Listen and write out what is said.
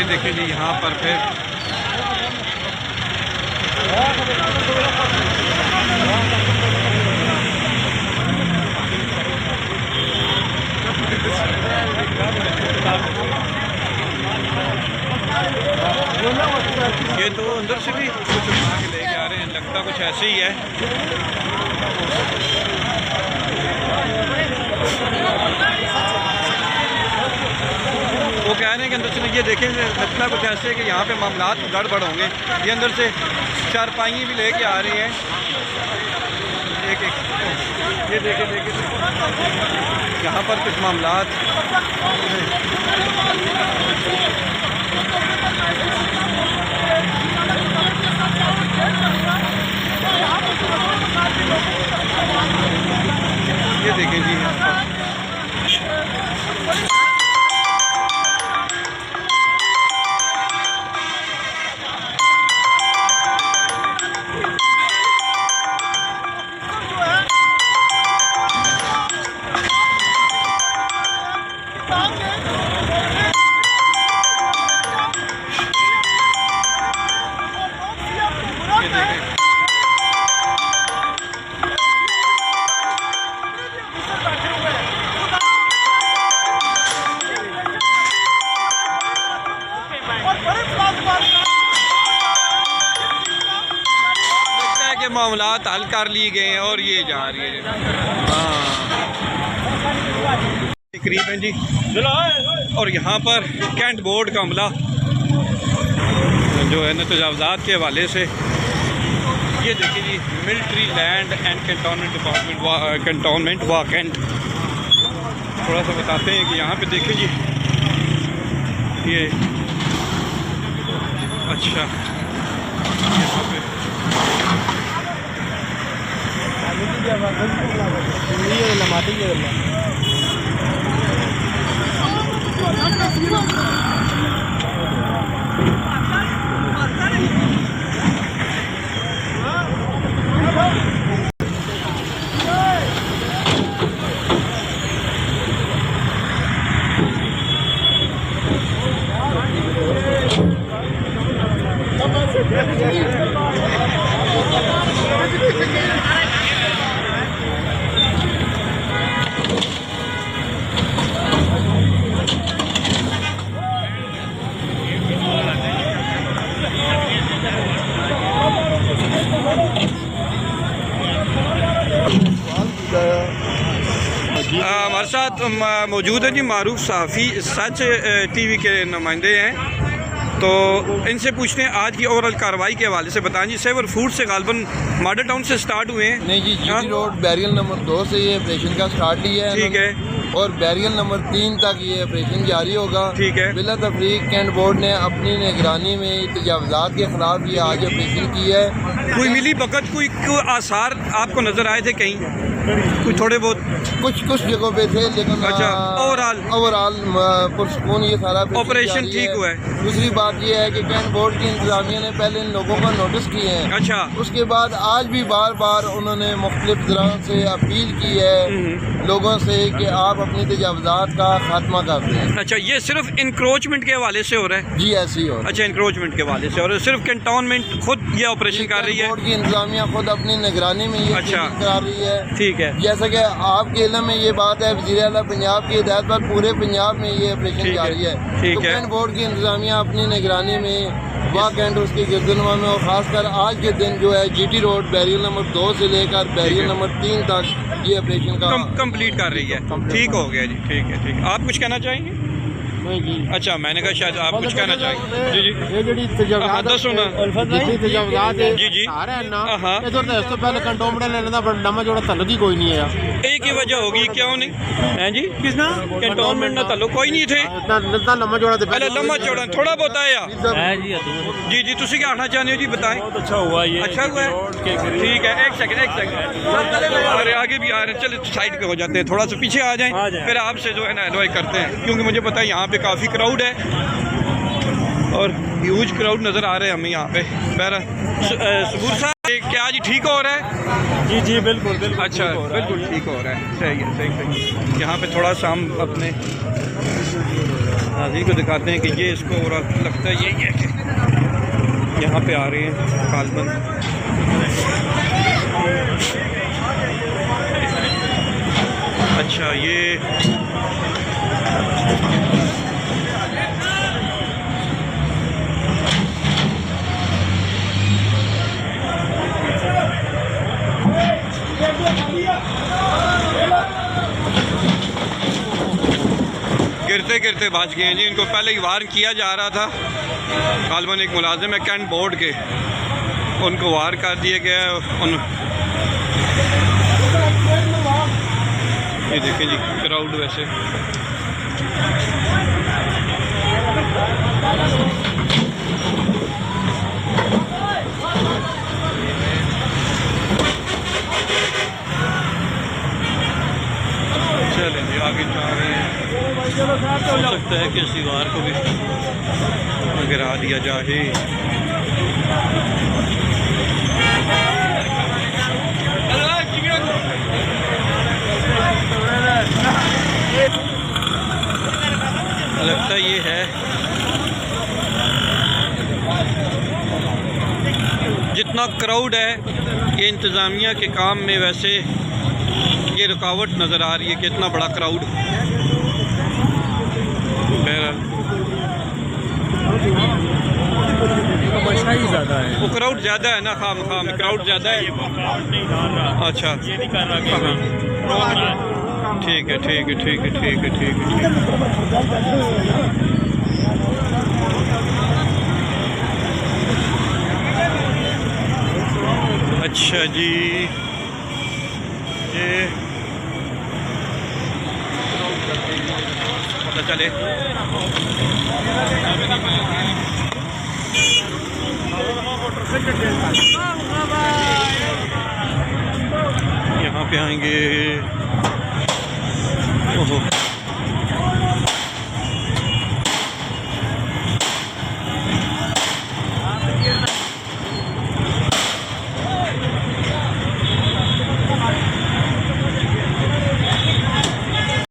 देखिए जी यहाँ पर फिर ये तो अंदर से भी कुछ उठा के लेके आ रहे हैं, लगता कुछ ऐसे ही है। वो कह रहे हैं कि अंदर से ये देखें, लगता कुछ ऐसे है कि यहाँ पे मामलात गड़बड़ होंगे। ये अंदर से चारपाई भी लेके आ रही हैं एक एक, ये देखें यहाँ पर कुछ मामलात ये देखें जी यहाँ पर मामलात हल कर लिए गए हैं और ये जा रही है। हाँ तकरीबन जी। और यहाँ पर कैंट बोर्ड का अमला जो है ना तजावज़ात के हवाले से, ये देखिए जी military land and cantonment department cantonment वा कैंट, थोड़ा सा बताते हैं कि यहाँ पे देखिए जी ये अच्छा यहाँ पे हमारे साथ मौजूद है जी मारूफ सहाफ़ी, सच टीवी के नुमाइंदे हैं, तो इनसे पूछते हैं आज की ओवरऑल कार्रवाई के हवाले से। बताएं जी, सेवर फूड से गालबन मॉडल टाउन से स्टार्ट हुए हैं? नहीं जी, जीटी रोड बैरियल नंबर 2 से ये ऑपरेशन का स्टार्ट लिया है। ठीक है। और बैरियल नंबर 3 तक ये ऑपरेशन जारी होगा। ठीक है। बिला तफरीक कैंट बोर्ड ने अपनी निगरानी में तजावज़ात के खिलाफ ये आज ऑपरेशन किया है। कोई मिली भगत, कोई आसार आपको नजर आए थे कहीं? कोई थोड़े बहुत कुछ जगहों पे थे, लेकिन अच्छा ओवरऑल पुरसकून ये सारा ऑपरेशन ठीक हुआ है। दूसरी बात ये है कि कैंट बोर्ड की इंतजामिया ने पहले इन लोगों को नोटिस किए हैं। अच्छा। उसके बाद आज भी बार बार उन्होंने मुख्तलिफ तरह से अपील की है लोगों से कि आप अपनी तजावज़ात का खात्मा कर दें। अच्छा, ये सिर्फ इंक्रोचमेंट के हवाले से हो रहा है? जी ऐसे ही हो रहा है। अच्छा, इंक्रोचमेंट के हवाले से, और सिर्फ कैंटोनमेंट खुद ये ऑपरेशन कर रही है? बोर्ड की इंतजामिया खुद अपनी निगरानी में ये अच्छा कर रही है। ठीक है। जैसा कि आपके इल्म में ये बात है, वज़ीर आला पंजाब की हिदायत पर पूरे पंजाब में ये ऑपरेशन जारी है। ठीक तो है। कैंट बोर्ड की इंतजामिया अपनी निगरानी में वाह कैंट उसकी गिरदनुमा में, और खासकर आज के दिन जो है जीटी रोड बैरियल नंबर 2 से लेकर बैरियल नंबर 3 तक ये ऑपरेशन का कंप्लीट कर रही है। ठीक हो गया जी, ठीक है। ठीक, आप कुछ कहना चाहेंगे? नहीं जी। अच्छा, मैंने कहा शायद आप कुछ कहना चाहेंगे। जी जी, ये जी तजावज़ात दसो ना। जी जी। हाँ, इधर तो इस तो पहले कंटोनमेंट लेने का लम्बा जोड़ा तल्लुक ही कोई नहीं है। एक ही वजह होगी, क्यों नहीं है जी? किसना कैंटोनमेंट ना ताल्लुक कोई नहीं थे। इतना लम्बा जोड़ा पहले लम्बा चौड़ा थोड़ा बहुत आया। जी जी, तुसी क्या कहना चाहते हो जी, बताएं। बहुत अच्छा हुआ ये, अच्छा हुआ है। ठीक है, एक सेकंड अरे आगे भी आ रहे हैं, चले साइड पे हो जाते हैं, थोड़ा सा पीछे आ जाएं, फिर आपसे जो है ना एलॉय करते हैं, क्योंकि मुझे पता है यहाँ पे काफ़ी क्राउड है और ह्यूज क्राउड नज़र आ रहे हैं हमें यहाँ पे। सबूर साहब, क्या जी ठीक हो रहा है? जी जी बिल्कुल। अच्छा, बिल्कुल ठीक हो रहा है। सही है, सही। यहाँ पे थोड़ा सा हम अपने नाज़रीन को दिखाते हैं कि ये इसको और लगता है ये कि यहाँ पे आ रहे हैं कालबन। अच्छा ये गिरते गिरते बच गए हैं जी। इनको पहले ही वार किया जा रहा था। कालबन एक मुलाजिम है कैंट बोर्ड के, उनको वार कर दिया गया है। ये देखें जी क्राउड वैसे चलें जी आगे जा रहे हैं। हो सकता है कि इस दीवार को भी गिरा दिया जाए। लगता ये है जितना क्राउड है ये इंतज़ामिया के काम में वैसे ये रुकावट नज़र आ रही है कि इतना बड़ा क्राउड। ही ज़्यादा है, वो क्राउड ज़्यादा है ना, खाम क्राउड ज़्यादा है। अच्छा ये नहीं कर रहा ठीक है ठीक है ठीक है ठीक है ठीक है ठीक है। अच्छा जी ये पता चले यहाँ पे आएंगे। ओहो